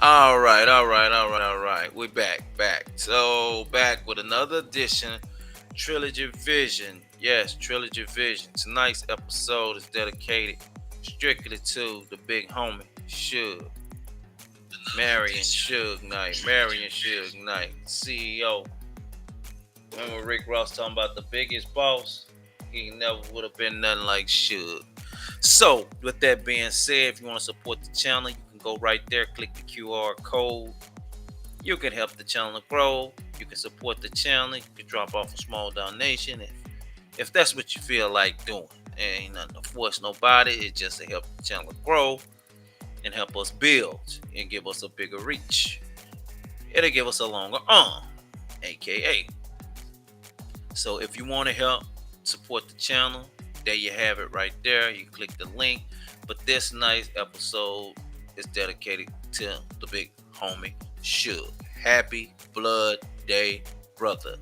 All right. We're back. So back with another edition, Trilogy Vision. Yes, Trilogy Vision. Tonight's episode is dedicated strictly to the big homie, Suge. Marion Suge Knight, CEO. Remember Rick Ross talking about the biggest boss? He never would have been nothing like Suge. So, with that being said, if you want to support the channel, you can go right there, click the QR code. You can help the channel grow. You can support the channel. You can drop off a small donation if that's what you feel like doing. Ain't nothing to force nobody. It's just to help the channel grow and help us build and give us a bigger reach. It'll give us a longer arm, aka. So if you want to help support the channel, there you have it right there. You click the link. But this nice episode is dedicated to the big homie Suge. Happy Blood Day, brother.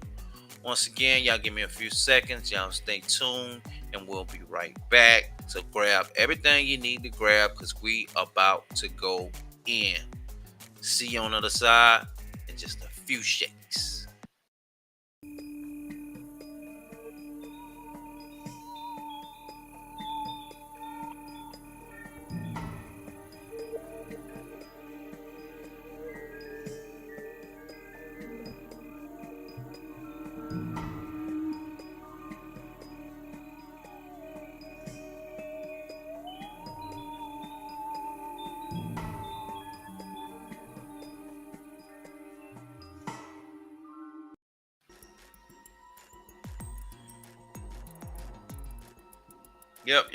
Once again, y'all give me a few seconds. Y'all stay tuned and we'll be right back. So grab everything you need to grab because we about to go in. See you on the other side in just a few shakes. Yep.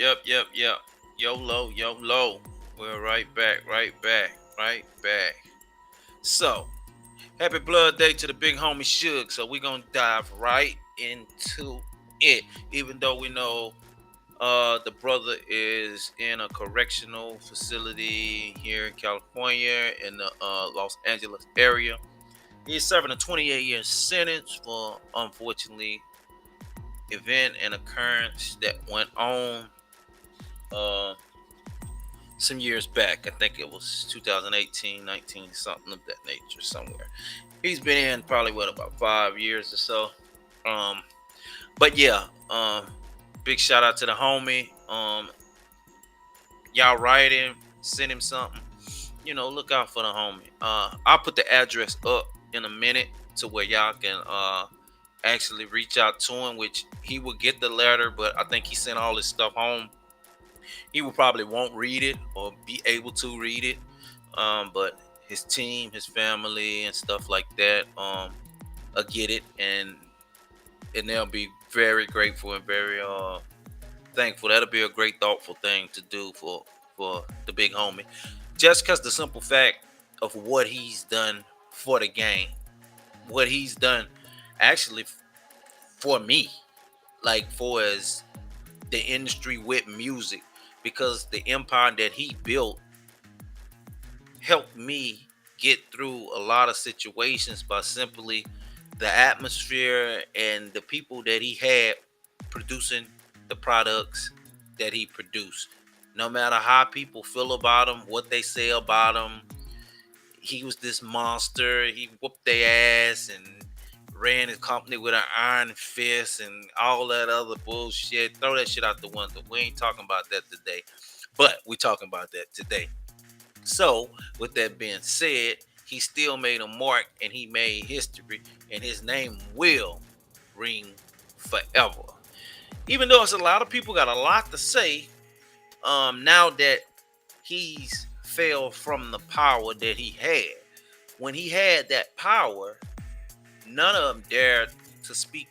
YOLO. We're right back. So, happy blood day to the big homie Suge. So we're gonna dive right into it. Even though we know the brother is in a correctional facility here in California in the Los Angeles area. He's serving a 28-year sentence for unfortunately event and occurrence that went on uh, some years back. I think it was 2018, 19, something of that nature somewhere. He's been in probably what about 5 years or so. Um, but yeah, big shout out to the homie. Y'all write him, send him something. Look out for the homie. I'll put the address up in a minute to where y'all can actually reach out to him, which he will get the letter, but I think he sent all his stuff home. He will probably won't read it or be able to read it. But his team, his family, and stuff like that, get it, and they'll be very grateful and very thankful. That'll be a great, thoughtful thing to do for the big homie. Just because the simple fact of what he's done for the game, what he's done actually for me, like for as the industry with music, because the empire that he built helped me get through a lot of situations by simply the atmosphere and the people that he had producing the products that he produced. No matter how people feel about him, what they say about him, he was this monster. He whooped their ass and ran his company with an iron fist and all that other bullshit. Throw that shit out the window. We ain't talking about that today, but we talking about that today. So, with that being said, he still made a mark and he made history, and his name will ring forever. Even though it's a lot of people got a lot to say, now that he's fell from the power that he had. When he had that power, none of them dared to speak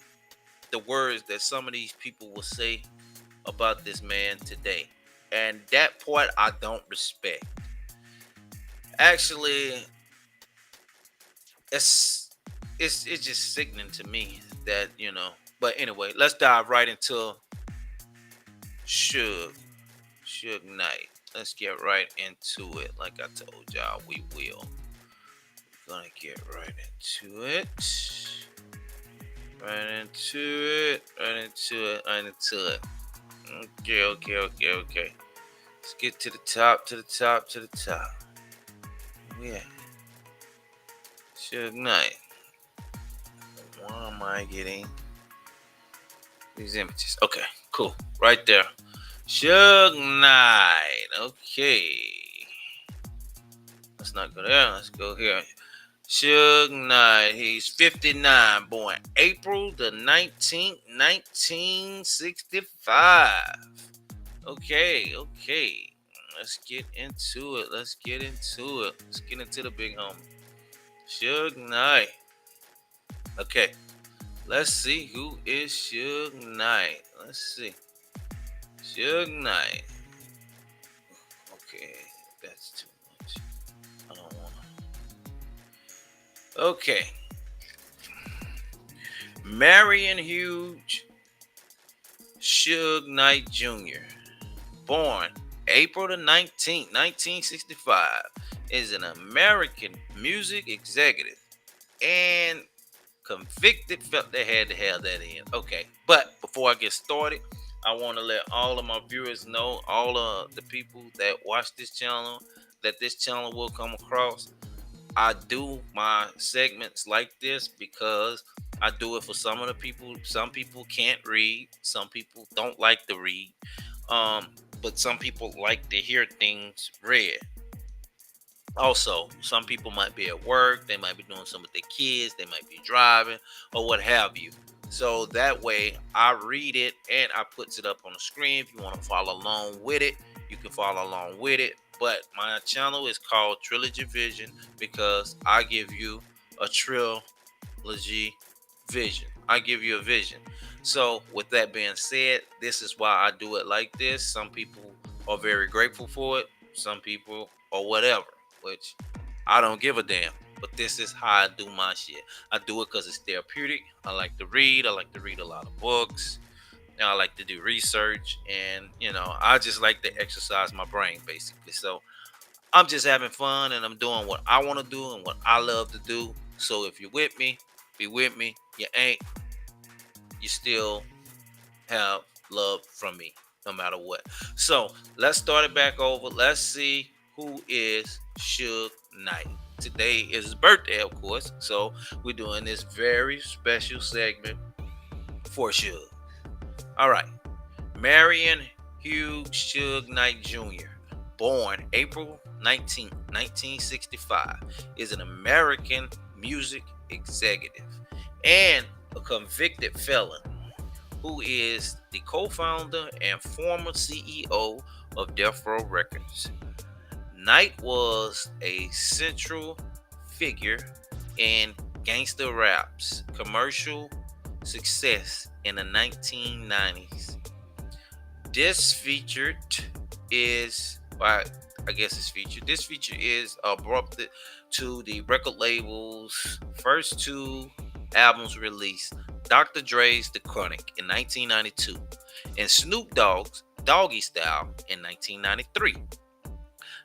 the words that some of these people will say about this man today. And that part I don't respect. Actually, it's it's just sickening to me that, But anyway, let's dive right into Suge Suge Knight. Let's get right into it. Like I told y'all, we will. Gonna get right into it. Right into it. Okay. Let's get to the top. Yeah. Suge Knight. Why am I getting these images? Okay, cool. Right there. Suge Knight. Okay. Let's not go there. Let's go here. Suge Knight. He's 59. Born April the 19th, 1965. Okay, okay. Let's get into it. Let's get into it. Let's get into the big homie. Suge Knight. Okay. Let's see who is Suge Knight. Let's see. Suge Knight. Okay, that's too much. I don't want to. Okay. Marion Hughes Suge Knight Jr. Born April the 19th, 1965, is an American music executive and convicted felt they had to have that in. Okay, but before I get started, I want to let all of my viewers know, all of the people that watch this channel, that this channel will come across. I do my segments like this because I do it for some of the people. Some people can't read. Some people don't like to read. Um, but some people like to hear things read. Also, some people might be at work, they might be doing something with their kids, they might be driving, or what have you. So that way, I read it and I puts it up on the screen. If you want to follow along with it, you can follow along with it. But my channel is called Trilogy Vision because I give you a trilogy vision. I give you a vision. So with that being said, this is why I do it like this. Some people are very grateful for it. Some people or whatever, which I don't give a damn. But this is how I do my shit. I do it because it's therapeutic. I like to read. I like to read a lot of books. And I like to do research. And, I just like to exercise my brain, basically. So I'm just having fun and I'm doing what I want to do and what I love to do. So if you're with me, be with me. You ain't, you still have love from me, no matter what. So let's start it back over. Let's see who is Suge Knight. Today is his birthday, of course. So we're doing this very special segment for Suge. All right. Marion Hughes Suge Knight Jr., born April 19th, 1965, is an American music executive and a convicted felon who is the co-founder and former CEO of Death Row Records. Knight was a central figure in gangster rap's commercial success in the 1990s. This featured is, well, I guess it's featured. This feature is brought to the record label's first two albums released, Dr. Dre's The Chronic in 1992 and Snoop Dogg's Doggy Style in 1993.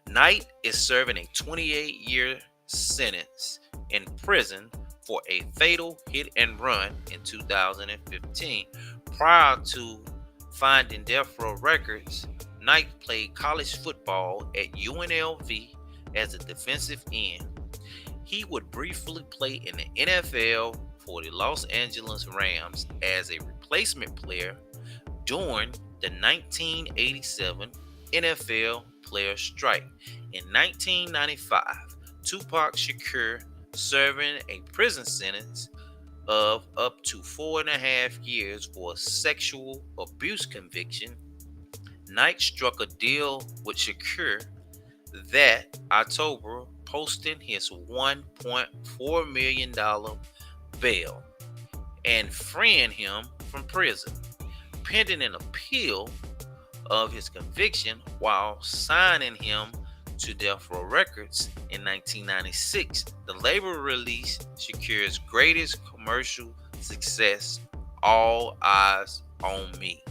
Knight is serving a 28-year sentence in prison for a fatal hit and run in 2015. Prior to finding Death Row Records, Knight played college football at UNLV as a defensive end. He would briefly play in the NFL for the Los Angeles Rams as a replacement player during the 1987 NFL player strike. In 1995, Tupac Shakur, serving a prison sentence of up to 4.5 years for a sexual abuse conviction, Knight struck a deal with Shakur that October, posting his $1.4 million bail and freeing him from prison, pending an appeal of his conviction, while signing him to Death Row Records in 1996. The label released Shakur's greatest commercial success, All Eyes on Me.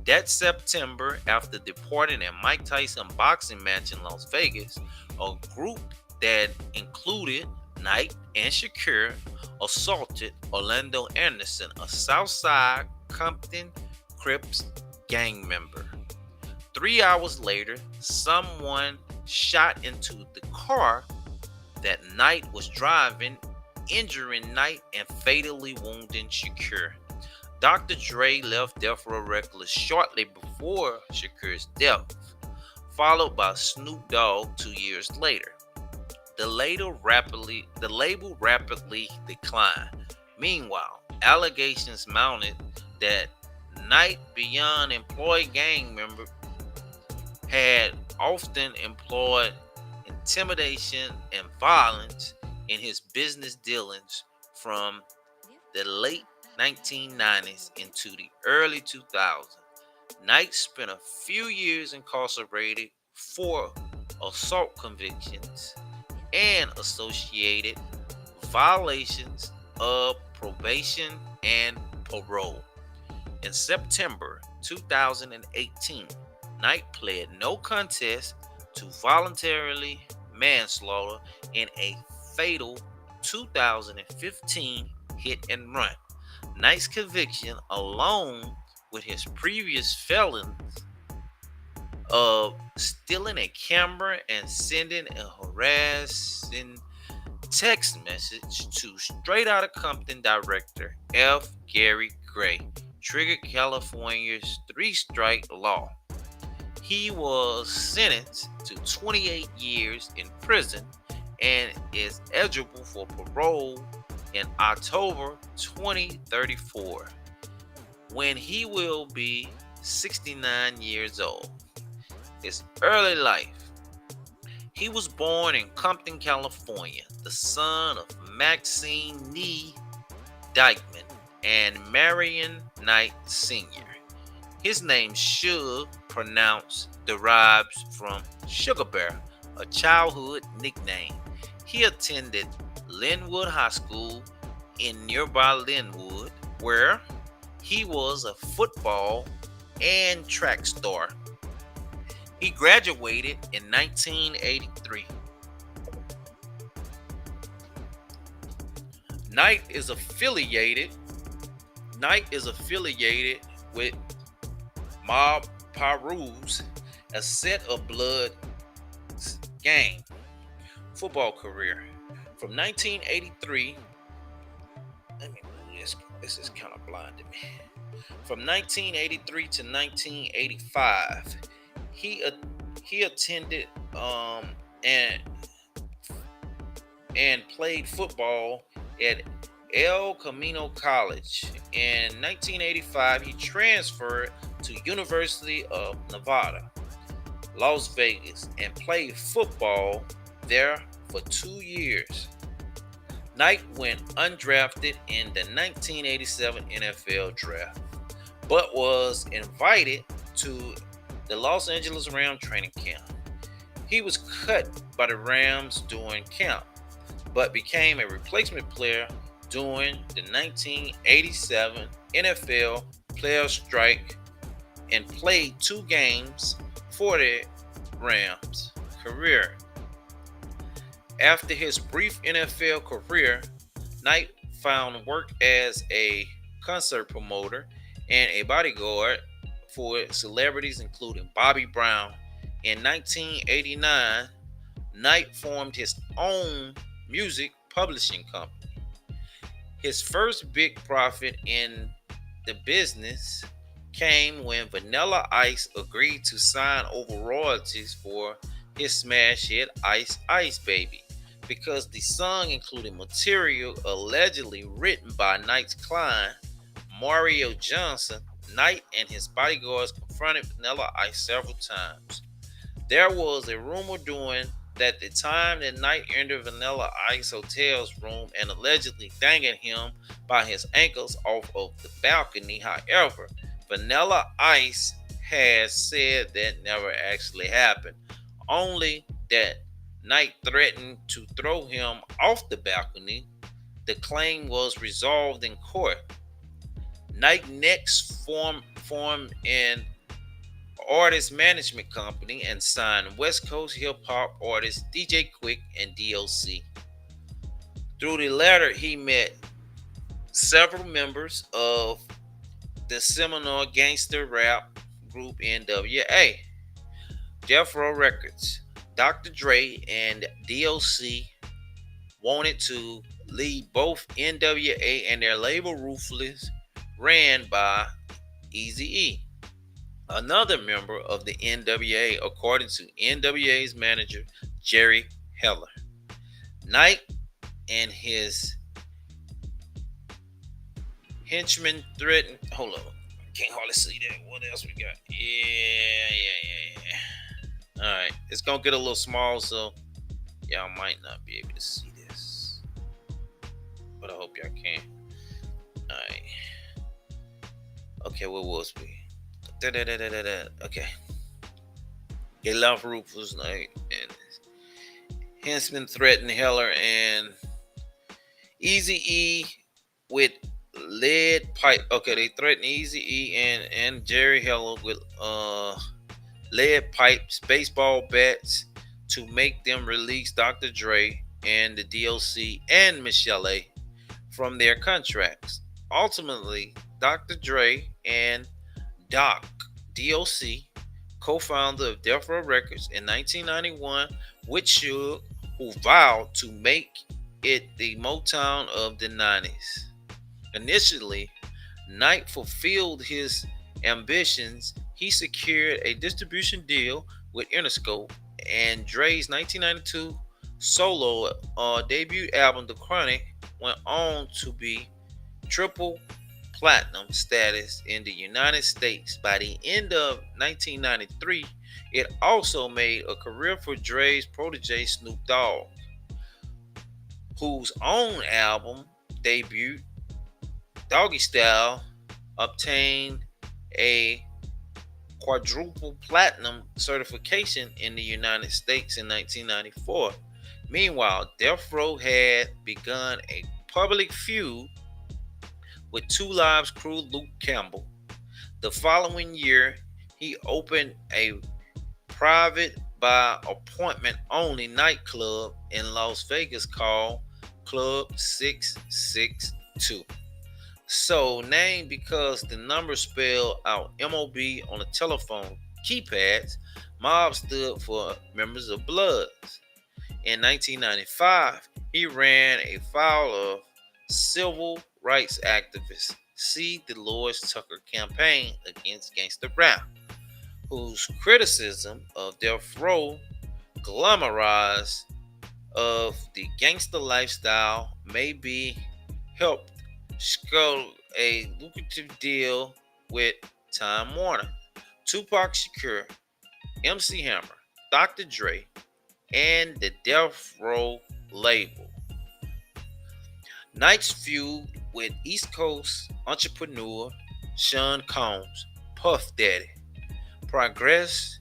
That September, after departing a Mike Tyson boxing match in Las Vegas, a group that included Knight and Shakur assaulted Orlando Anderson, a Southside Compton Crips gang member. 3 hours later, someone shot into the car that Knight was driving, injuring Knight and fatally wounding Shakur. Dr. Dre left Death Row Records shortly before Shakur's death, followed by Snoop Dogg 2 years later. The label rapidly declined. Meanwhile, allegations mounted that Knight, beyond employed gang member, had often employed intimidation and violence in his business dealings from the late 1990s into the early 2000s. Knight spent a few years incarcerated for assault convictions and associated violations of probation and parole. In September 2018, Knight pled no contest to voluntarily manslaughter in a fatal 2015 hit and run. Knight's conviction, along with his previous felons of stealing a camera and sending a harassing text message to Straight Outta Compton director F. Gary Gray, triggered California's three-strike law. He was sentenced to 28 years in prison and is eligible for parole in October 2034, when he will be 69 years old. His early life. He was born in Compton, California, the son of Maxine Nee Dykeman and Marion Knight Sr. His name Suge, pronounced, derives from Sugar Bear, a childhood nickname. He attended Linwood High School in nearby Linwood, where he was a football and track star. He graduated in 1983. Knight is affiliated. Knight is affiliated with Mob Piru's, a set of blood gang football career from 1983. Let me move this. This is kind of blinding me. From 1983 to 1985, he attended and played football at El Camino College. In 1985, he transferred to University of Nevada, Las Vegas, and played football there for 2 years. Knight went undrafted in the 1987 NFL draft, but was invited to the Los Angeles Rams training camp. He was cut by the Rams during camp, but became a replacement player during the 1987 NFL player strike and played 2 games for the Rams career. After his brief NFL career, Knight found work as a concert promoter and a bodyguard for celebrities including Bobby Brown. In 1989, Knight formed his own music publishing company. His first big profit in the business came when Vanilla Ice agreed to sign over royalties for his smash hit Ice Ice Baby, because the song included material allegedly written by Knight's client, Mario Johnson. Knight and his bodyguards confronted Vanilla Ice several times. There was a rumor during that the time that Knight entered Vanilla Ice hotel's room and allegedly dangling him by his ankles off of the balcony. However, Vanilla Ice has said that never actually happened, only that Knight threatened to throw him off the balcony. The claim was resolved in court. Knight next formed an artist management company and signed West Coast hip hop artists DJ Quick and DOC. Through the latter, he met several members of the seminal gangster rap group NWA, Death Row Records, Dr. Dre, and DOC wanted to lead both NWA and their label Ruthless, ran by Eazy-E, another member of the NWA, according to NWA's manager Jerry Heller. Knight and his henchmen threatened. Hold on, can't hardly see that. What else we got? Yeah. All right, it's gonna get a little small, so y'all might not be able to see this, but I hope y'all can. All right. Okay, what was we? Da-da-da-da-da-da. Okay. They left Rufus Knight and henchmen threatened Heller and Easy E with lead pipe. Okay, they threatened Easy E and Jerry Heller with lead pipes, baseball bats to make them release Dr. Dre and the DLC and Michelle from their contracts. Ultimately, Dr. Dre and Doc DOC, co-founder of Death Row Records in 1991, with Suge, who vowed to make it the Motown of the 90s. Initially, Knight fulfilled his ambitions. He secured a distribution deal with Interscope, and Dre's 1992 solo debut album, The Chronic, went on to be triple platinum status in the United States. By the end of 1993, it also made a career for Dre's protege Snoop Dogg, whose own album debut, Doggy Style, obtained a quadruple platinum certification in the United States in 1994. Meanwhile, Death Row had begun a public feud with Two Live's crew Luke Campbell. The following year, he opened a private by appointment only nightclub in Las Vegas called Club 662. So named because the number spelled out MOB on the telephone keypads. Mob stood for Members of Bloods. In 1995, he ran afoul of civil rights activist C. Dolores Tucker campaign against gangster rap, whose criticism of Death Row glamorized of the gangster lifestyle may be helped scull a lucrative deal with Time Warner, Tupac Shakur, MC Hammer, Dr. Dre, and the Death Row label. Knight's feud with East Coast entrepreneur Sean Combs, Puff Daddy, progressed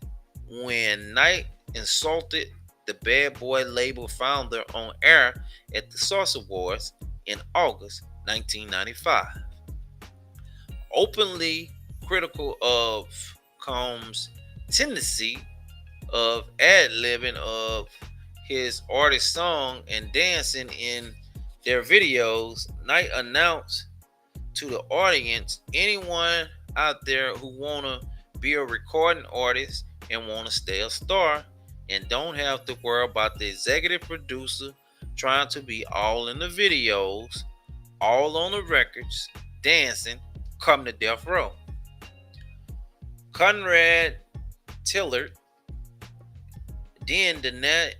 when Knight insulted the Bad Boy label founder on air at the Source Awards in August 1995. Openly critical of Combs' tendency of ad-libbing of his artist song and dancing in their videos, Knight announced to the audience, anyone out there who wanna be a recording artist and wanna stay a star and don't have to worry about the executive producer trying to be all in the videos, all on the records, dancing, come to Death Row. Conrad Tillard, then the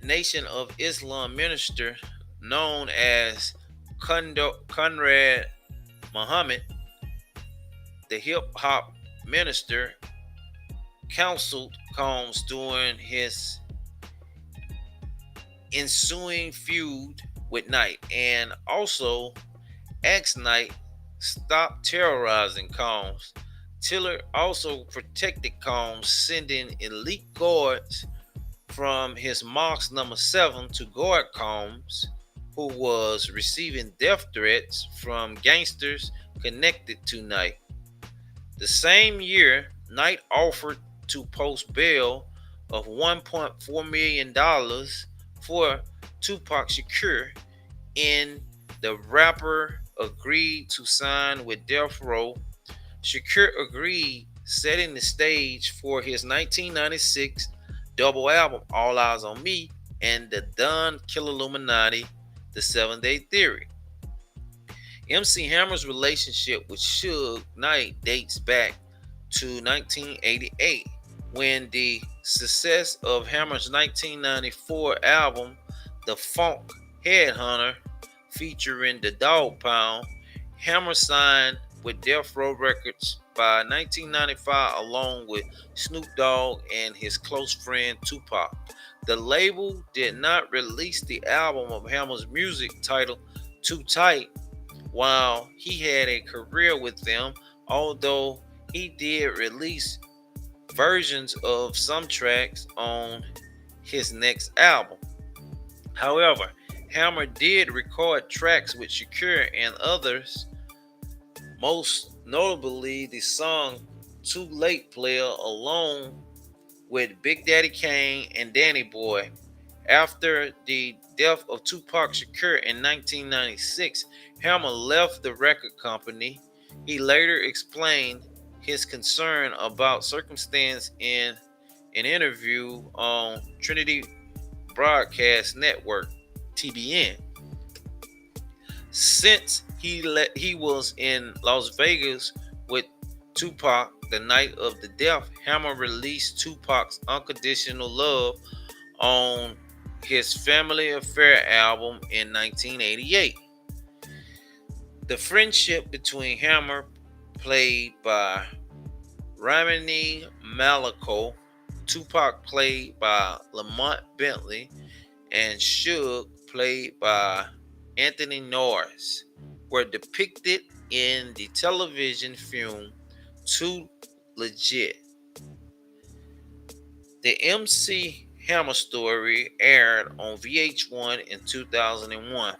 Nation of Islam minister known as Conrad Muhammad, the hip hop minister, counseled Combs during his ensuing feud with Knight and also asked Knight stop terrorizing Combs. Tiller also protected Combs, sending elite guards from his mosque number 7 to guard Combs, who was receiving death threats from gangsters connected to Knight. The same year, Knight offered to post bail of $1.4 million for Tupac Shakur, and the rapper agreed to sign with Death Row. Shakur agreed, setting the stage for his 1996 double album All Eyes on Me and the Don Killer Illuminati the 7 Day Theory. MC Hammer's relationship with Suge Knight dates back to 1988 when the success of Hammer's 1994 album, The Funk Headhunter, featuring the Dog Pound, Hammer signed with Death Row Records by 1995 along with Snoop Dogg and his close friend Tupac. The label did not release the album of Hammer's music titled Too Tight while he had a career with them, although he did release versions of some tracks on his next album. However, Hammer did record tracks with Shakur and others, most notably the song Too Late Player along with Big Daddy Kane and Danny Boy. After the death of Tupac Shakur in 1996, Hammer left the record company. He later explained his concern about circumstance in an interview on Trinity Broadcast Network, TBN. Since he was in Las Vegas with Tupac the night of the death, Hammer released Tupac's Unconditional Love on his Family Affair album in 1988. The friendship between Hammer, played by Ramani Maleko, Tupac, played by Lamont Bentley, and Suge, played by Anthony Norris, were depicted in the television film Too Legit. The MC Hammer story aired on VH1 in 2001.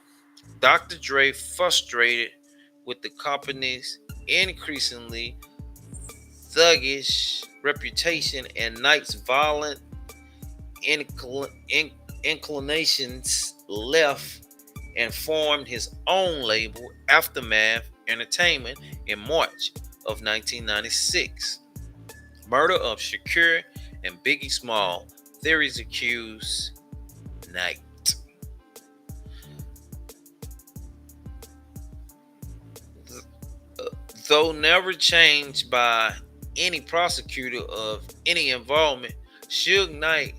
Dr. Dre, frustrated with the company's increasingly thuggish reputation and Knight's violent inclinations, left and formed his own label, Aftermath Entertainment, in March of 1996. Murder of Shakur and Biggie Small. Theories accuse Knight. Though never changed by any prosecutor of any involvement, Suge Knight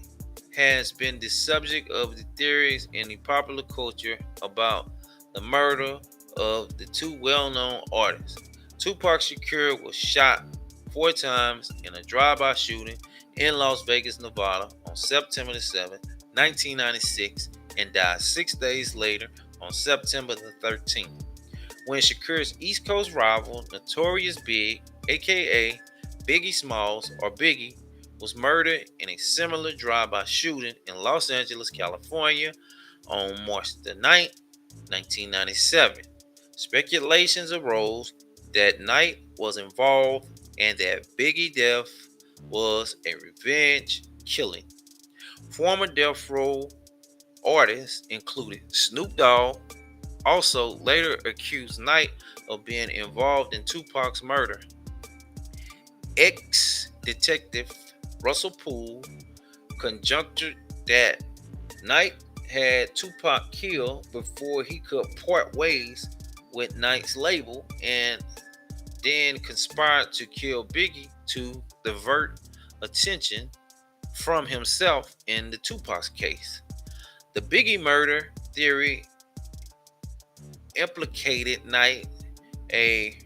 has been the subject of the theories in the popular culture about the murder of the two well-known artists. Tupac Shakur was shot 4 times in a drive-by shooting in Las Vegas, Nevada on September 7, 1996, and died 6 days later on September 13th. When Shakur's East Coast rival, Notorious Big, aka Biggie Smalls or Biggie, was murdered in a similar drive-by shooting in Los Angeles, California on March the 9th, 1997. Speculations arose that Knight was involved and that Biggie death was a revenge killing. Former Death Row artists, including Snoop Dogg, also later accused Knight of being involved in Tupac's murder. Ex-detective Russell Poole conjectured that Knight had Tupac killed before he could part ways with Knight's label, and then conspired to kill Biggie to divert attention from himself in the Tupac's case. The Biggie murder theory implicated Knight, a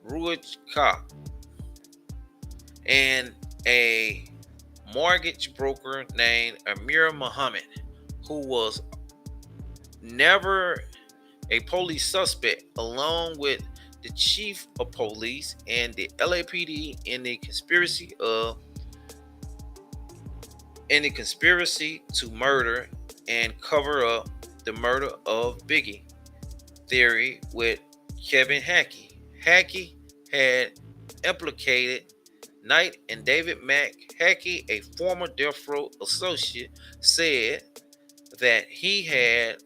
Ruach cop, and a mortgage broker named Amir Muhammad, who was never a police suspect, along with the chief of police and the LAPD in the conspiracy to murder and cover up the murder of Biggie theory with Kevin Hackey. Hackey had implicated Knight and David Mack. Hackey, a former Death Row associate, said that he had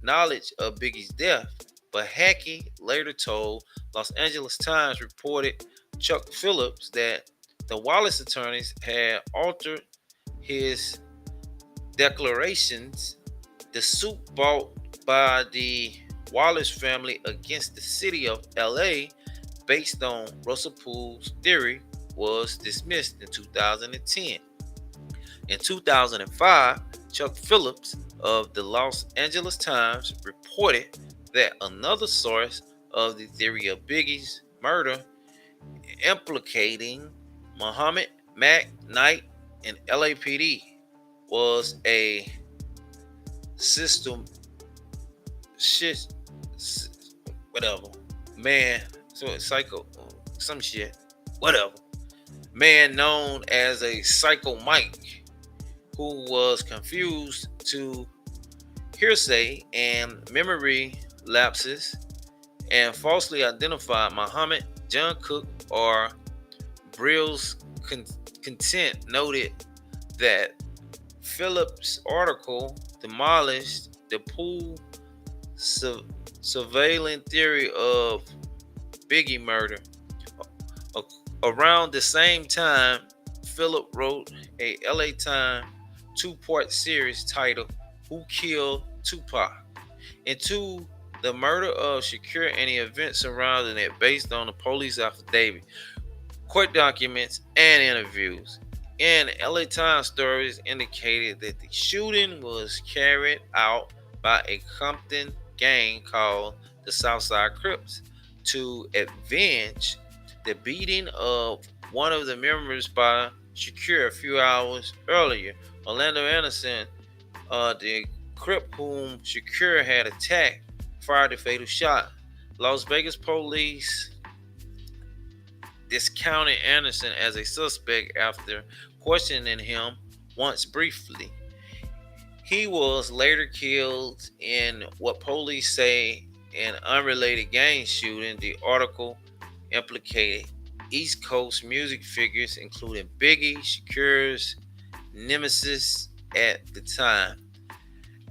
knowledge of Biggie's death, but Hackey later told Los Angeles Times reported Chuck Phillips that the Wallace attorneys had altered his declarations. The suit brought by the Wallace family against the city of LA based on Russell Poole's theory was dismissed in 2010. In 2005, Chuck Phillips of the Los Angeles Times reported that another source of the theory of Biggie's murder implicating Muhammad Mac Knight and LAPD was a system shit whatever man, so it's psycho some shit whatever man known as a Psycho Mike, who was confused to hearsay and memory lapses and falsely identified Muhammad John Cook or Brill's content, noted that Phillips' article demolished the Poole surveillance theory of Biggie murder. Around the same time, Phillip wrote a LA Times two-part series titled Who Killed Tupac? Into the murder of Shakur and the events surrounding it based on the police affidavit, court documents, and interviews. And LA Times stories indicated that the shooting was carried out by a Compton gang called the Southside Crips to avenge the beating of one of the members by Shakur a few hours earlier. Orlando Anderson, the Crip whom Shakur had attacked, fired a fatal shot. Las Vegas police discounted Anderson as a suspect after questioning him once briefly. He was later killed in what police say an unrelated gang shooting. The article implicated East Coast music figures including Biggie, Shakur's nemesis at the time,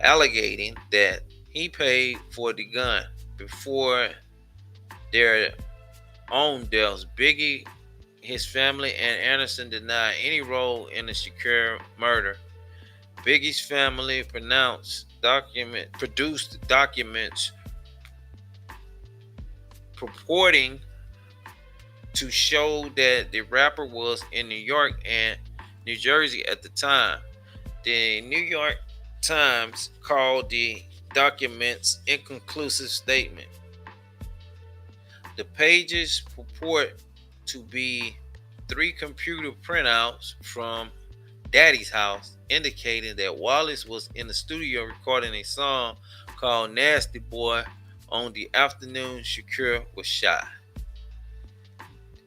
alleging that he paid for the gun before their own deaths. Biggie, his family, and Anderson denied any role in the Shakur murder. Biggie's family produced documents purporting to show that the rapper was in New York and New Jersey at the time. The New York Times called the documents inconclusive statement. The pages purport to be 3 computer printouts from Daddy's house, indicating that Wallace was in the studio recording a song called Nasty Boy on the afternoon Shakur was shot.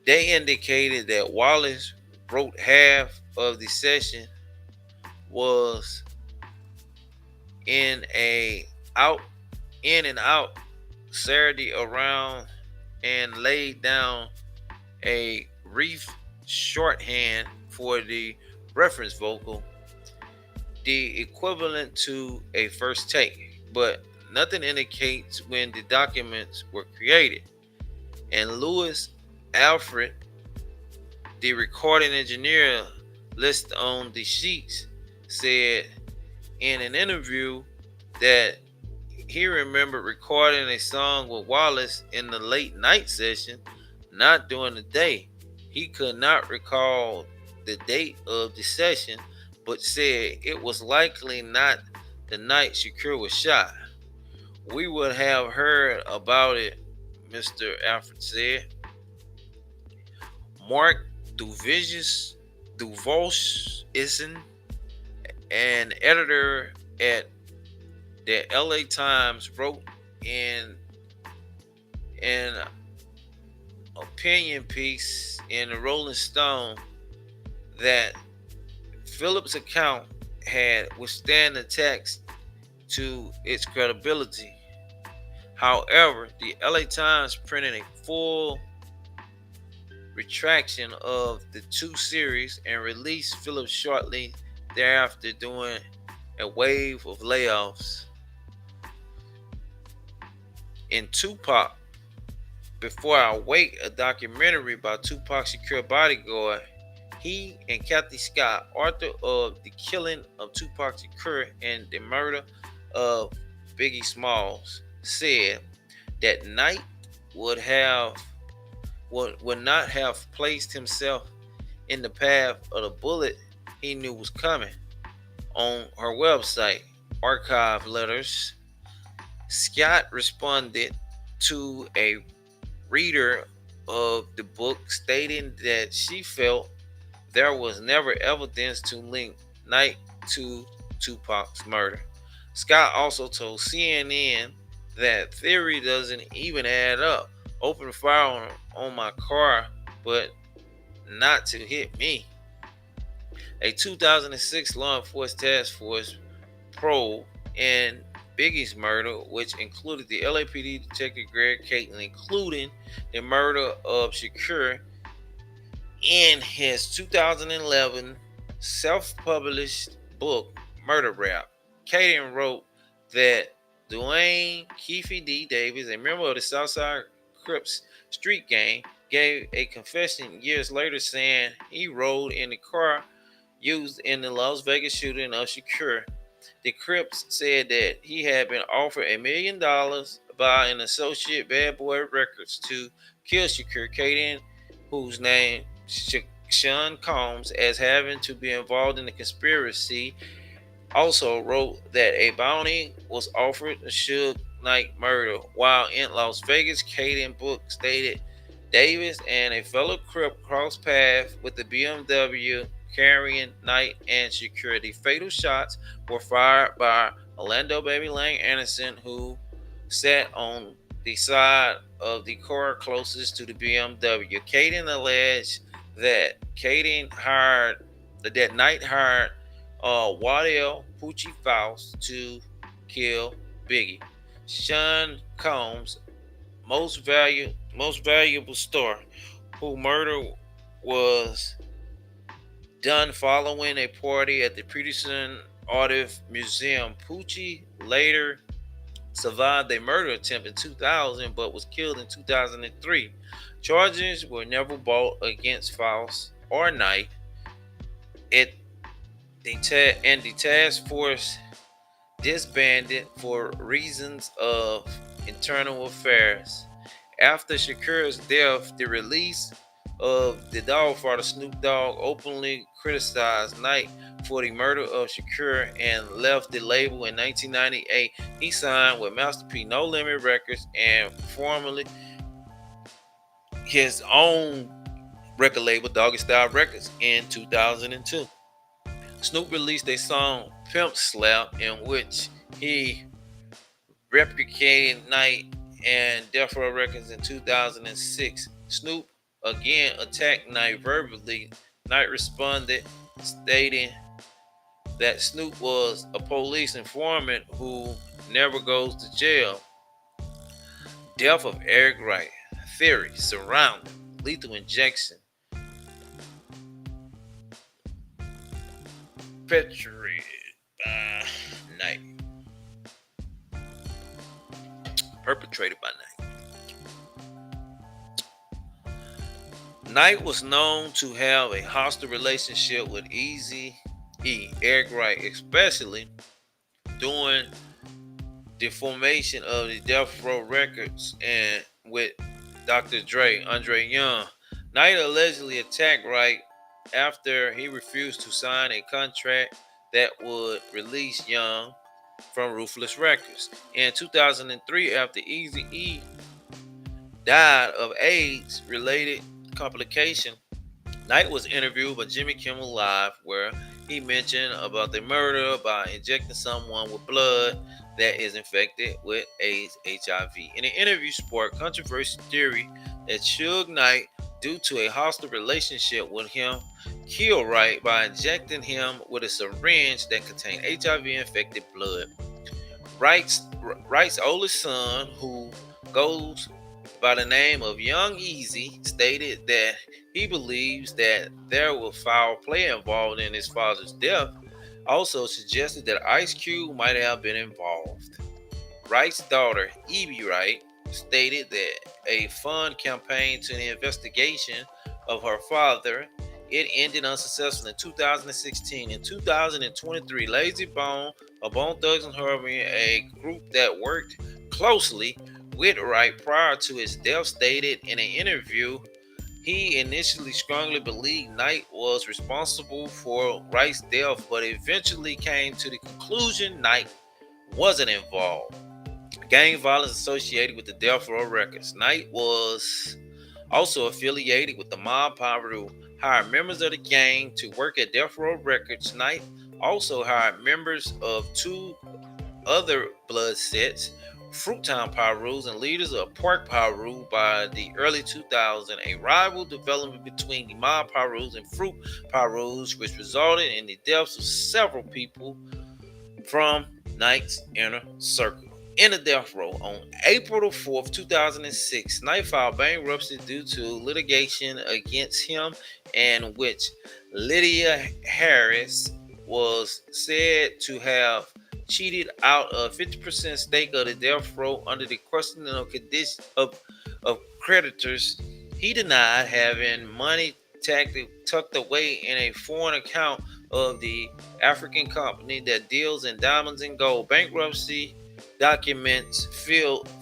They indicated that Wallace wrote half of the session was in and out Saturday around and laid down a brief shorthand for the reference vocal, the equivalent to a first take, but nothing indicates when the documents were created. And Louis Alfred, the recording engineer listed on the sheets, said in an interview that he remembered recording a song with Wallace in the late night session, not during the day. He could not recall the date of the session, but said it was likely not the night Shakur was shot. We would have heard about it, Mr. Alfred said. Mark Duvauc'isn, an editor at the LA Times, wrote in an opinion piece in the Rolling Stone that Phillips' account had withstand attacks to its credibility. However, the LA Times printed a full retraction of the 2 series and released Phillips shortly thereafter during a wave of layoffs. In Tupac, Before I Wake, a documentary by Tupac Shakur bodyguard, he and Kathy Scott, author of The Killing of Tupac Shakur and the Murder of Biggie Smalls, said that Knight would have would not have placed himself in the path of the bullet he knew was coming. On her website, Archive Letters, Scott responded to a reader of the book stating that she felt there was never evidence to link Knight to Tupac's murder. Scott also told CNN that theory doesn't even add up. Open fire on my car, but not to hit me. A 2006 law enforcement task force probe in Biggie's murder, which included the LAPD detective Greg Caton, including the murder of Shakur. In his 2011 self-published book, Murder Rap, Caden wrote that Dwayne Keefe D. Davis, a member of the Southside Crips street gang, gave a confession years later saying he rode in the car used in the Las Vegas shooting of Shakur. The Crips said that he had been offered $1 million by an associate Bad Boy Records to kill Shakur. Caden, whose name Sean Combs as having to be involved in the conspiracy, also wrote that a bounty was offered to Suge Knight murder. While in Las Vegas, Caden book stated Davis and a fellow Crip crossed paths with the BMW carrying Knight and security. Fatal shots were fired by Orlando Baby Lang Anderson, who sat on the side of the car closest to the BMW. Caden alleged that Knight hired Waddell Poochie Faust to kill Biggie. Sean Combs, most valuable star, who murder was done following a party at the Peterson Art Museum. Poochie later survived a murder attempt in 2000 but was killed in 2003. Charges were never brought against Faust or Knight. The task force disbanded for reasons of internal affairs. After Shakur's death, the release of the Dogfather, Snoop Dogg openly criticized Knight for the murder of Shakur and left the label in 1998. He signed with Master P No Limit Records and formally his own record label, Doggy Style Records, in 2002. Snoop released a song, Pimp Slap, in which he replicated Knight and Death Row Records in 2006. Snoop again attacked Knight verbally. Knight responded, stating that Snoop was a police informant who never goes to jail. Death of Eric Wright. Theory surrounding lethal injection. Perpetrated by Knight. Perpetrated by Knight. Knight was known to have a hostile relationship with Eazy-E, Eric Wright, especially during the formation of the Death Row Records and with Dr. Dre, Andre Young. Knight allegedly attacked Wright after he refused to sign a contract that would release Young from Ruthless Records. In 2003, after Eazy-E died of AIDS-related complication, Knight was interviewed by Jimmy Kimmel Live, where he mentioned about the murder by injecting someone with blood that is infected with AIDS, HIV. In the interview, sparked controversial theory that Suge Knight, due to a hostile relationship with him, killed Wright by injecting him with a syringe that contained HIV-infected blood. Wright's oldest son, who goes by the name of Young Eazy, stated that he believes that there was foul play involved in his father's death. Also suggested that Ice Cube might have been involved. Wright's daughter, Evie Wright, stated that a fund campaign to the investigation of her father, it ended unsuccessful in 2016. In 2023, Lazy Bone of Bone Thugs and Harmony, a group that worked closely with Wright prior to his death, stated in an interview he initially strongly believed Knight was responsible for Wright's death, but eventually came to the conclusion Knight wasn't involved. Gang violence associated with the Death Row Records. Knight was also affiliated with the Mob Piru, hired members of the gang to work at Death Row Records. Knight also hired members of two other blood sets, Fruittown Pyrus and leaders of Park Pyru. By the early 2000s, a rival development between the Mob Pyrus and Fruit Pyrus, which resulted in the deaths of several people from Knight's inner circle. In the death row on April the 4th, 2006, Knight filed bankruptcy due to litigation against him, in which Lydia Harris was said to have cheated out of 50% stake of the death row under the questionable condition of creditors. He denied having money tucked away in a foreign account of the African company that deals in diamonds and gold. Bankruptcy documents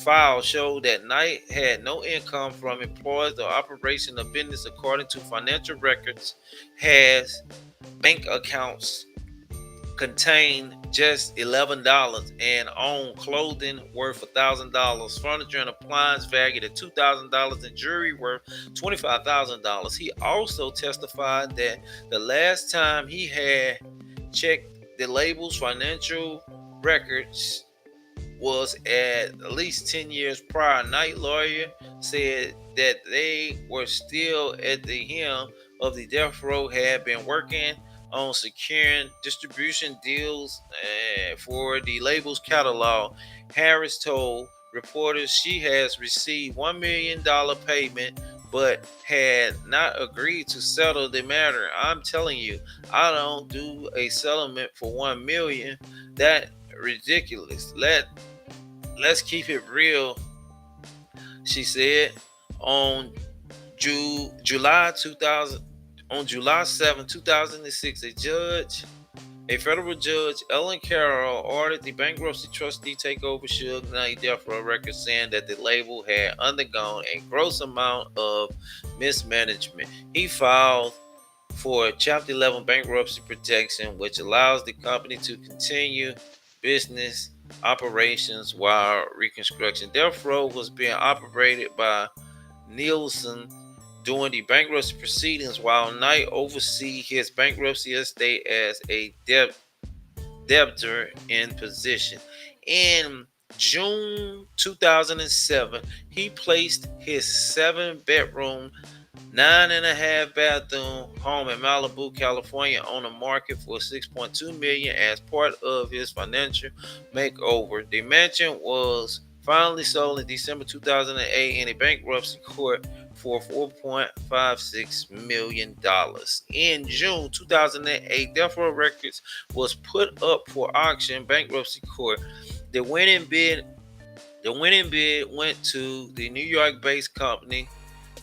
filed show that Knight had no income from employees or operation of business according to financial records, has bank accounts contain just $11 and own clothing worth $1,000, furniture and appliance valued at $2,000, and jewelry worth $25,000. He also testified that the last time he had checked the label's financial records was at least 10 years prior. Knight lawyer said that they were still at the helm of the death row, had been working on securing distribution deals for the label's catalog. Harris told reporters she has received $1 million payment but had not agreed to settle the matter. I'm telling you, I don't do a settlement for $1 million. That ridiculous. Let's keep it real, she said. On July 2000, on July 7, 2006, a federal judge, Ellen Carroll, ordered the bankruptcy trustee take over Suge Knight Death Row Records, saying that the label had undergone a gross amount of mismanagement. He filed for Chapter 11 bankruptcy protection, which allows the company to continue business operations while reconstruction. Death Row was being operated by Nielsen during the bankruptcy proceedings, while Knight oversee his bankruptcy estate as a debtor in position. In June 2007, he placed his 7-bedroom, 9.5-bathroom home in Malibu, California on the market for $6.2 million as part of his financial makeover. The mansion was finally sold in December 2008 in a bankruptcy court for $4.56 million. In June 2008, Death Row Records was put up for auction bankruptcy court. The winning bid went to the New York-based company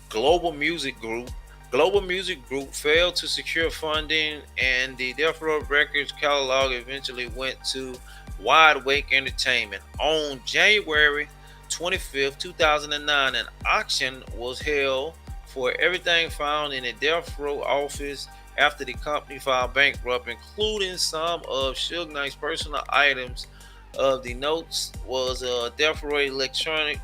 Global Music Group. Global Music Group failed to secure funding, and the Death Row Records catalog eventually went to Wide Wake Entertainment. On January 25th, 2009, an auction was held for everything found in the Death Row office after the company filed bankrupt, including some of Suge Knight's personal items. Of the notes was a Death Row electronic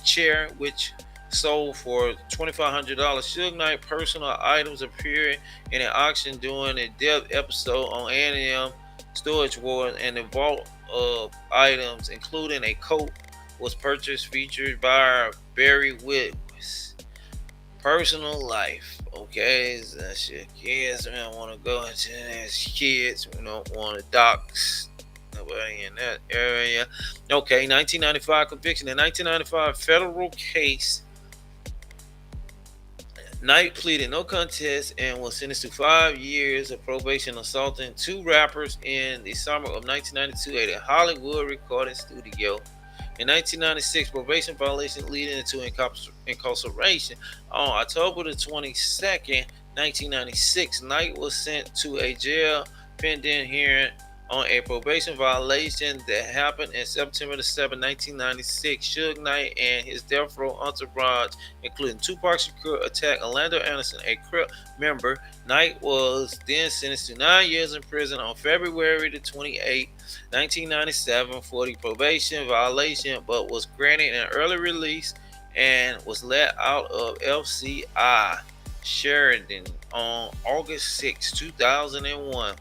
chair, which sold for $2,500. Suge Knight personal items appeared in an auction during a Death episode on A&M Storage Wars, and the vault of items, including a coat, was purchased, featured by Barry Whit's personal life. Okay, that's your kids. We don't want to go into that. Kids, we don't want to dox nobody in that area. Okay, 1995 conviction. In 1995 federal case, Knight pleaded no contest and was sentenced to 5 years of probation, assaulting two rappers in the summer of 1992 at a Hollywood recording studio. In 1996, probation violation leading into incarceration. On October the 22nd, 1996, Knight was sent to a jail pending hearing on a probation violation that happened in September 7, 1996. Suge Knight and his death row entourage, including Tupac Shakur, attacked Orlando Anderson, a Crip member. Knight was then sentenced to 9 years in prison on February the 28th, 1997 for the probation violation, but was granted an early release and was let out of FCI Sheridan on August 6, 2001.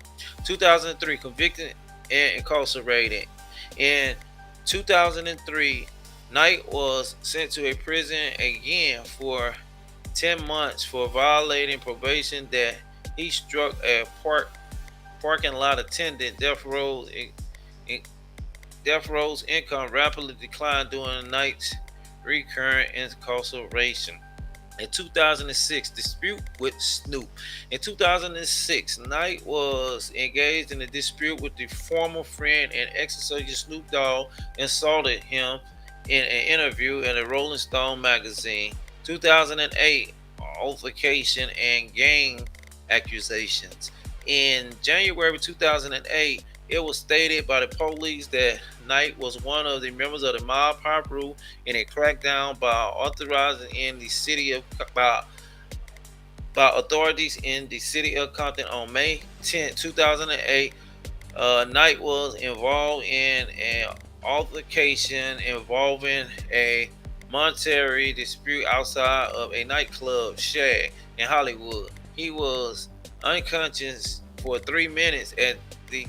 2003, convicted and incarcerated. In 2003, Knight was sent to a prison again for 10 months for violating probation that he struck a parking lot attendant. Death Row's income rapidly declined during Knight's recurrent incarceration. In 2006, dispute with Snoop. In 2006, Knight was engaged in a dispute with the former friend and ex-associate Snoop Dogg, insulted him in an interview in a Rolling Stone magazine. 2008, altercation and gang accusations. In January 2008, it was stated by the police that Knight was one of the members of the mob Pop Rule in a crackdown by authorizing in the city of by authorities in the city of Compton on May 10, 2008. Knight was involved in an altercation involving a monetary dispute outside of a nightclub, Shag, in Hollywood. He was unconscious for 3 minutes at the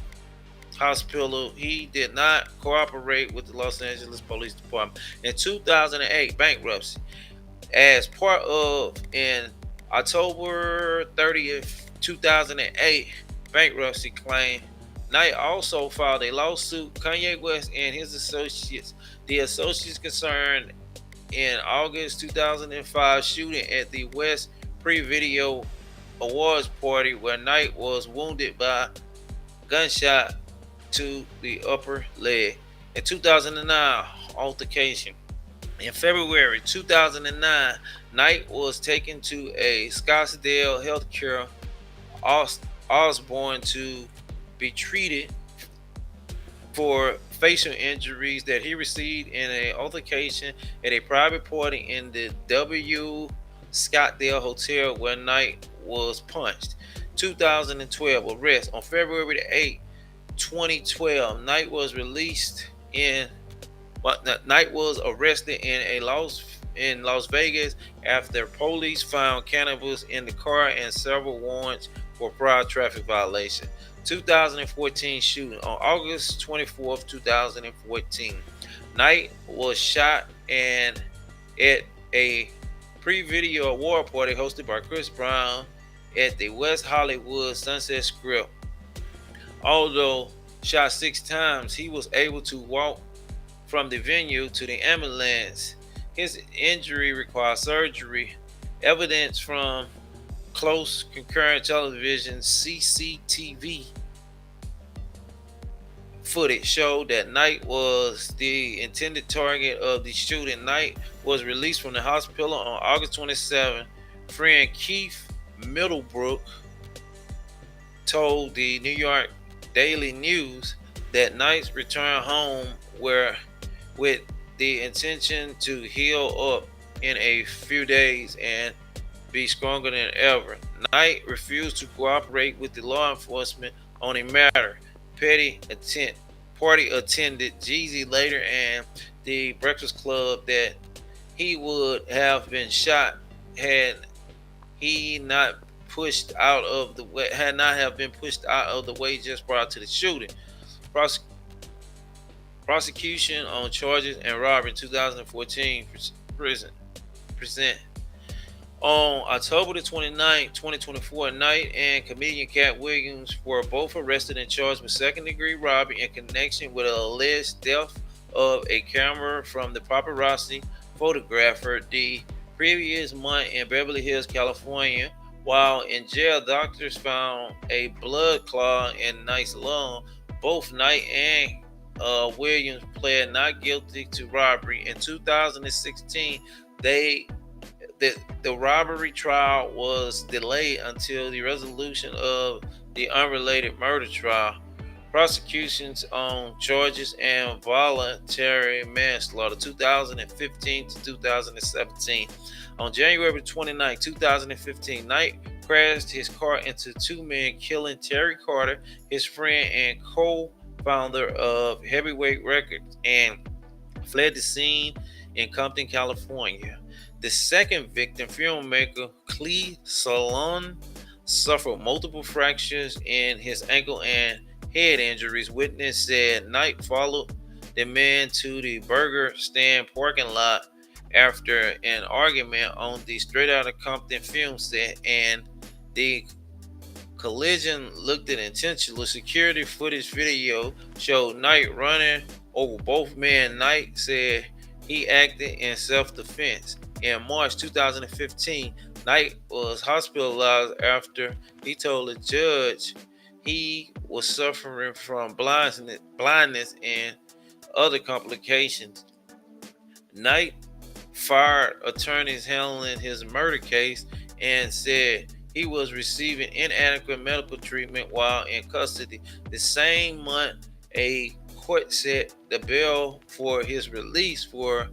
hospital. He did not cooperate with the Los Angeles Police Department. In 2008, bankruptcy. As part of in October 30th, 2008, bankruptcy claim, Knight also filed a lawsuit. Kanye West and his associates, the associates concerned in August 2005 shooting at the West Pre-Video Awards party where Knight was wounded by gunshot to the upper leg. In 2009, altercation. In February 2009, Knight was taken to a Scottsdale Healthcare Osborne to be treated for facial injuries that he received in an altercation at a private party in the W Scottsdale Hotel where Knight was punched. 2012, arrest. On February the 8th, 2012, Knight was arrested in Las Vegas after police found cannabis in the car and several warrants for prior traffic violation. 2014 shooting. On August 24th, 2014, Knight was shot and at a pre-video award party hosted by Chris Brown at the West Hollywood Sunset Strip. Although shot 6 times, he was able to walk from the venue to the ambulance. His injury required surgery. Evidence from close concurrent television CCTV footage showed that Knight was the intended target of the shooting. Knight was released from the hospital on August 27. Friend Keith Middlebrook told the New York Daily News that Knight returned home with the intention to heal up in a few days and be stronger than ever. Knight refused to cooperate with the law enforcement on a matter. Party attended Jeezy later and the Breakfast Club that he would have been shot had he not have been pushed out of the way just prior to the shooting. Prosecution on charges and robbery in 2014 present. On October the 29th, 2024, Knight and comedian Cat Williams were both arrested and charged with second-degree robbery in connection with an alleged theft of a camera from the paparazzi photographer the previous month in Beverly Hills, California. While in jail, doctors found a blood clot in Knight's lung. Both Knight and Williams pled not guilty to robbery. In 2016, the robbery trial was delayed until the resolution of the unrelated murder trial. Prosecutions on charges and voluntary manslaughter 2015 to 2017. On January 29, 2015, Knight crashed his car into two men, killing Terry Carter, his friend and co-founder of Heavyweight Records, and fled the scene in Compton, California. The second victim, filmmaker Clee Salon, suffered multiple fractures in his ankle and head injuries. Witness said Knight followed the man to the burger stand parking lot after an argument on the Straight Outta Compton film set, and the collision looked at intentional. Security footage video showed Knight running over both men. Knight said he acted in self-defense. In March 2015, Knight was hospitalized after he told a judge he was suffering from blindness and other complications. Knight fired attorneys handling his murder case and said he was receiving inadequate medical treatment while in custody. The same month, a court set the bail for his release for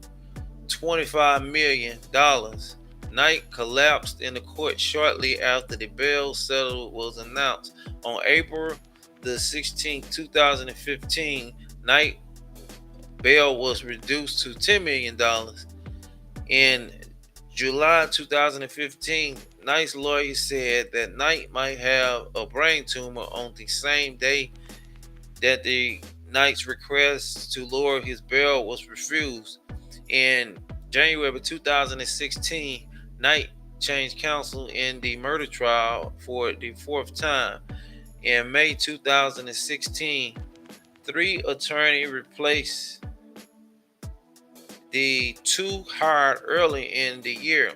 $25 million. Knight collapsed in the court shortly after the bail settle was announced. On April 16, 2015, Knight bail was reduced to $10 million. In July 2015, Knight's lawyer said that Knight might have a brain tumor on the same day that the Knight's request to lower his bail was refused. In January 2016, Knight changed counsel in the murder trial for the fourth time. In May 2016, three attorneys replaced the two hired early in the year.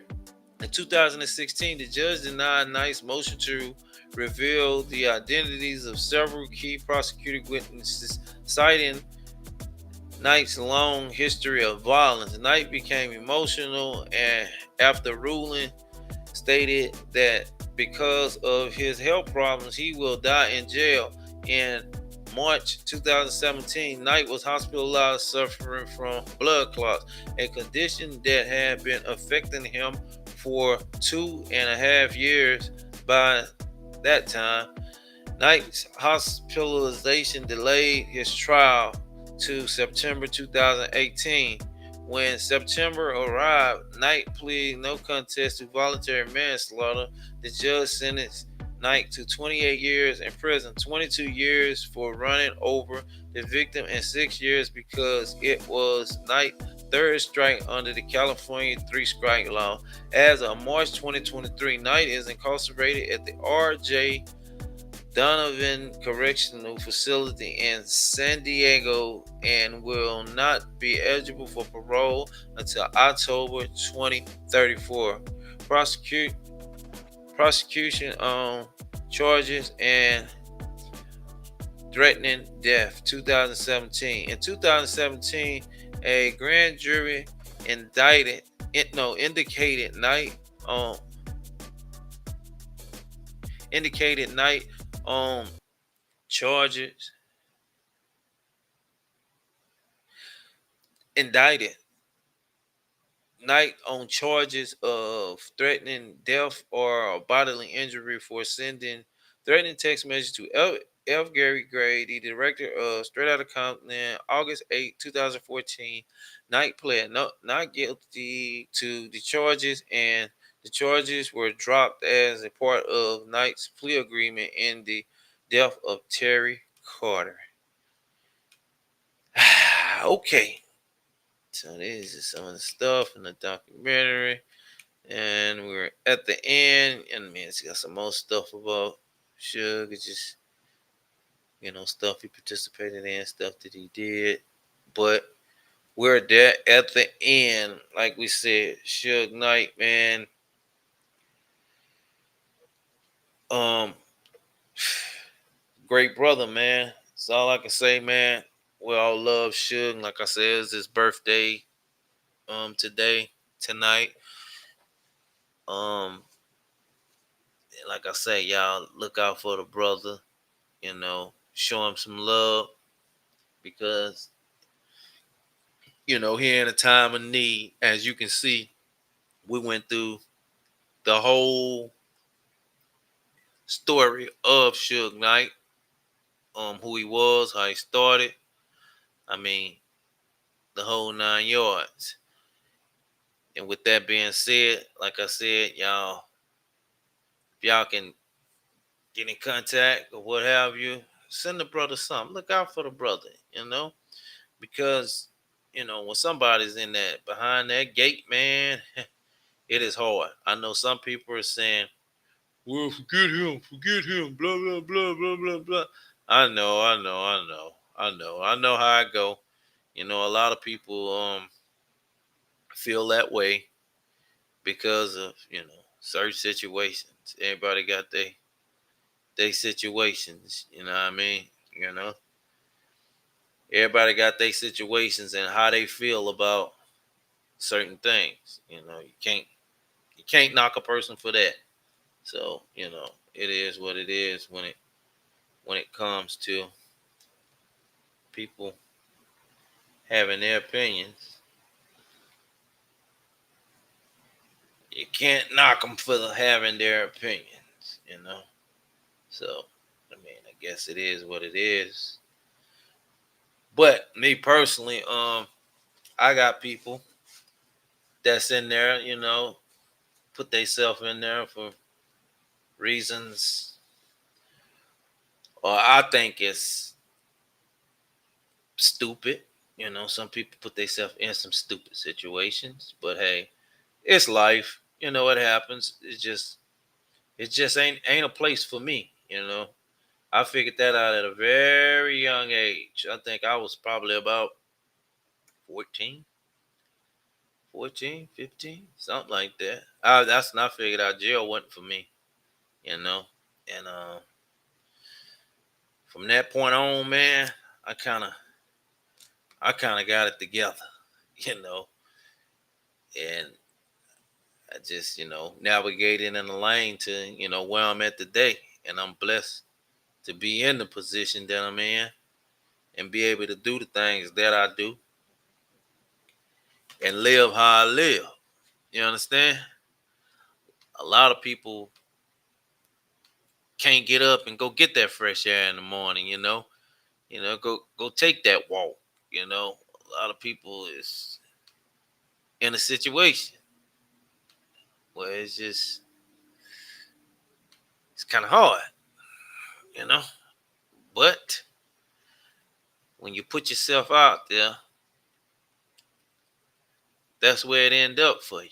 In 2016, the judge denied Knight's motion to reveal the identities of several key prosecuting witnesses, citing Knight's long history of violence. Knight became emotional and after ruling stated that because of his health problems, he will die in jail. In March 2017, Knight was hospitalized suffering from blood clots, a condition that had been affecting him for 2.5 years. By that time, Knight's hospitalization delayed his trial to September 2018. When September arrived, Knight pleaded no contest to voluntary manslaughter. The judge sentenced Knight to 28 years in prison, 22 years for running over the victim, and 6 years because it was Knight's third strike under the California three-strike law. As of March 2023, Knight is incarcerated at the R.J. Donovan Correctional Facility in San Diego and will not be eligible for parole until October 2034. Prosecution on charges and threatening death 2017. In 2017, a grand jury indicated Knight on charges indicted Knight on charges of threatening death or bodily injury for sending threatening text messages to F. Gary Gray, the director of Straight Outta Compton, August 8, 2014. Knight pled not guilty to the charges, and the charges were dropped as a part of Knight's plea agreement in the death of Terry Carter. Okay. So this is some of the stuff in the documentary. And we're at the end. And man, it's got some more stuff about Suge. It's just, stuff he participated in, stuff that he did. But we're there at the end. Like we said, Suge Knight, man. Um, Great brother, man. That's all I can say, man. We all love Suge. Like I said, it's his birthday tonight. Um, like I say, y'all look out for the brother. You know, show him some love because here in a time of need, as you can see, we went through the whole story of Suge Knight, who he was, how he started. I mean, the whole 9 yards. And with that being said, like I said, y'all, if y'all can get in contact or what have you, send the brother something. Look out for the brother, because when somebody's in that behind that gate, man, it is hard. I know some people are saying, "Well, forget him, blah blah blah blah blah blah." I know how I go. A lot of people feel that way because of certain situations. Everybody got they situations. You know what I mean? You know, everybody got their situations and how they feel about certain things. You can't knock a person for that. So it is what it is when it comes to people having their opinions. You can't knock them for having their opinions. So I mean, I guess it is what it is. But me personally, I got people that's in there, put themselves in there for reasons, or I think it's stupid. Some people put themselves in some stupid situations, but hey, it's life. What happens. It just ain't a place for me. I figured that out at a very young age. I think I was probably about 14, 14, 15, something like that. That's when I figured out jail wasn't for me, you know. And from that point on, man, I kind of I kind of got it together, you know, and I just navigated in the lane to where I'm at today, and I'm blessed to be in the position that I'm in and be able to do the things that I do and live how I live. You understand? A lot of people can't get up and go get that fresh air in the morning. Go take that walk. A lot of people is in a situation where it's kind of hard. You know, but when you put yourself out there, that's where it end up for you.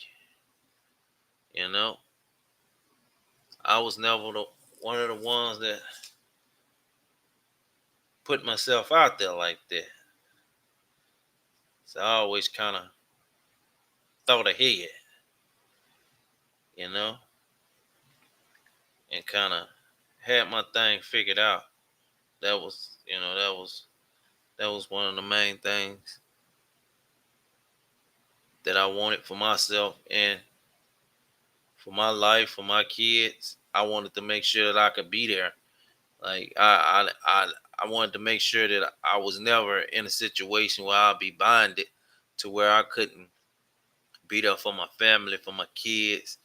You know, I was never one of the ones that put myself out there like that. So I always kind of thought ahead, you know, and kind of had my thing figured out. That was one of the main things that I wanted for myself and for my life, for my kids. I wanted to make sure that I could be there. Like I wanted to make sure that I was never in a situation where I'd be bonded to where I couldn't be there for my family, for my kids,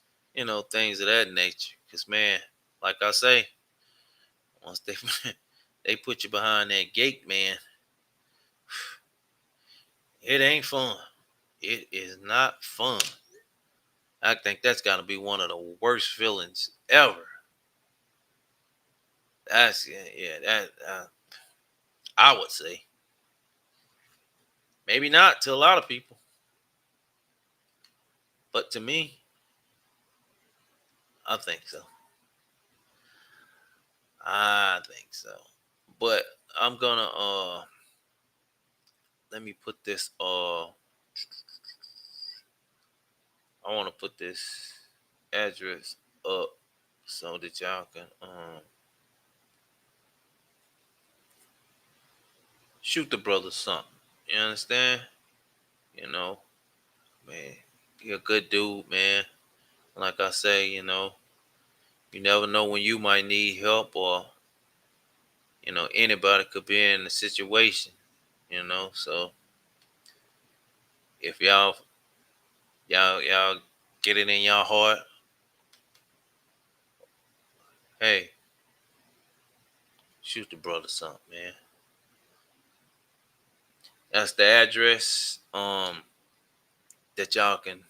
things of that nature. Cause man, like I say, once they they put you behind that gate, man, it ain't fun. It is not fun. I think that's got to be one of the worst feelings ever. That's yeah. That I would say maybe not to a lot of people, but to me, I think so. I think so. But I'm gonna let me put this I want to put this address up so that y'all can shoot the brother something. You understand? You know, man, you're a good dude, man. Like I say, you never know when you might need help or Anybody could be in the situation. So if y'all get it in y'all heart, hey, shoot the brother something, man. That's the address. That y'all can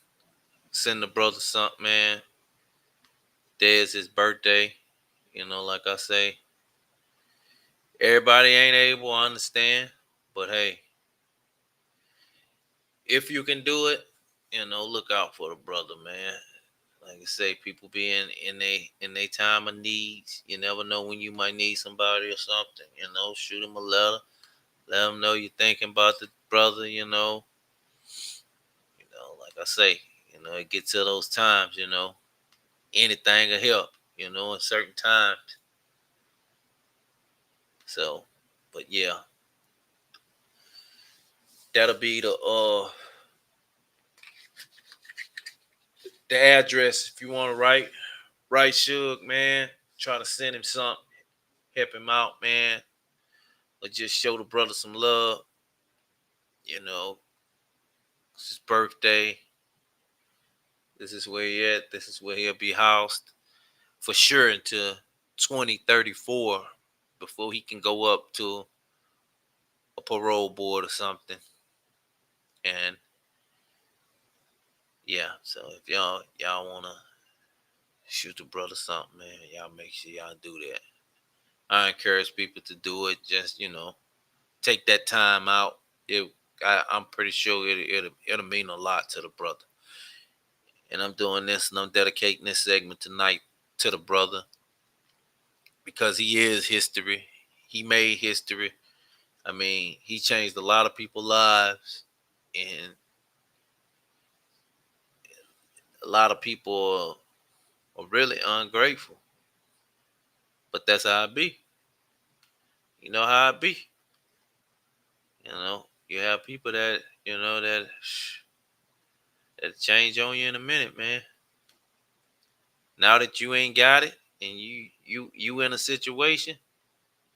send the brother something, man. There's his birthday. Like I say, everybody ain't able, I understand. But hey, if you can do it, look out for the brother, man. Like I say, people be in they time of needs. You never know when you might need somebody or something. Shoot him a letter. Let him know you're thinking about the brother. Like I say, it gets to those times. Anything will help. In certain times. So, but yeah, that'll be the address if you want to write Suge, man. Try to send him something, help him out, man, or just show the brother some love. It's his birthday. This is where he at. This is where he'll be housed for sure until 2034 before he can go up to a parole board or something. And yeah, so if y'all wanna shoot the brother something, man, y'all make sure y'all do that. I encourage people to do it. Just take that time out. I'm pretty sure it'll mean a lot to the brother. And I'm doing this, and I'm dedicating this segment tonight to the brother because he is history. He made history. I mean, he changed a lot of people's lives, and a lot of people are really ungrateful. But that's how it be. You know how it be. You have people that change on you in a minute, man. Now that you ain't got it, and you in a situation,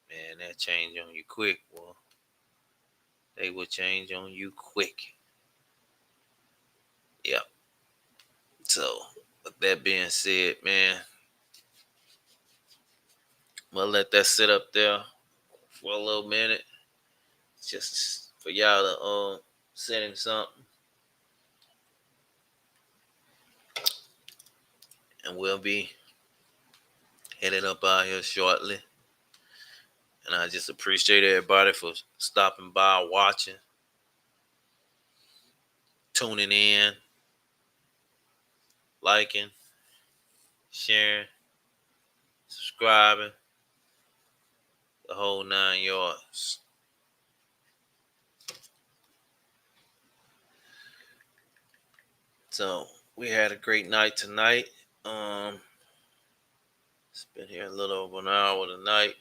man, that change on you quick. Well, they will change on you quick. Yep. So, with that being said, man, I'm gonna let that sit up there for a little minute, just for y'all to send him something, and we'll be heading up out here shortly. And I just appreciate everybody for stopping by, watching, tuning in, liking, sharing, subscribing, the whole 9 yards. So we had a great night tonight. It's been here a little over an hour tonight.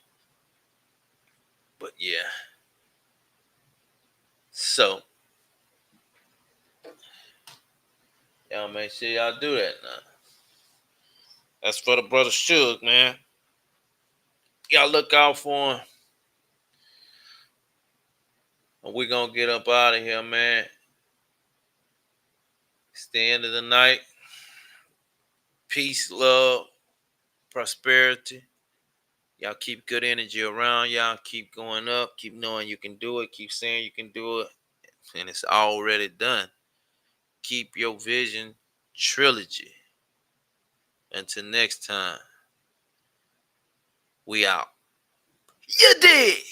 But yeah. So y'all make sure y'all do that now. That's for the brother Suge, man. Y'all look out for him. And we're gonna get up out of here, man. It's the end of the night. Peace, love, prosperity. Y'all keep good energy around y'all. Keep going up. Keep knowing you can do it. Keep saying you can do it. And it's already done. Keep your vision trilogy. Until next time, we out. You dig?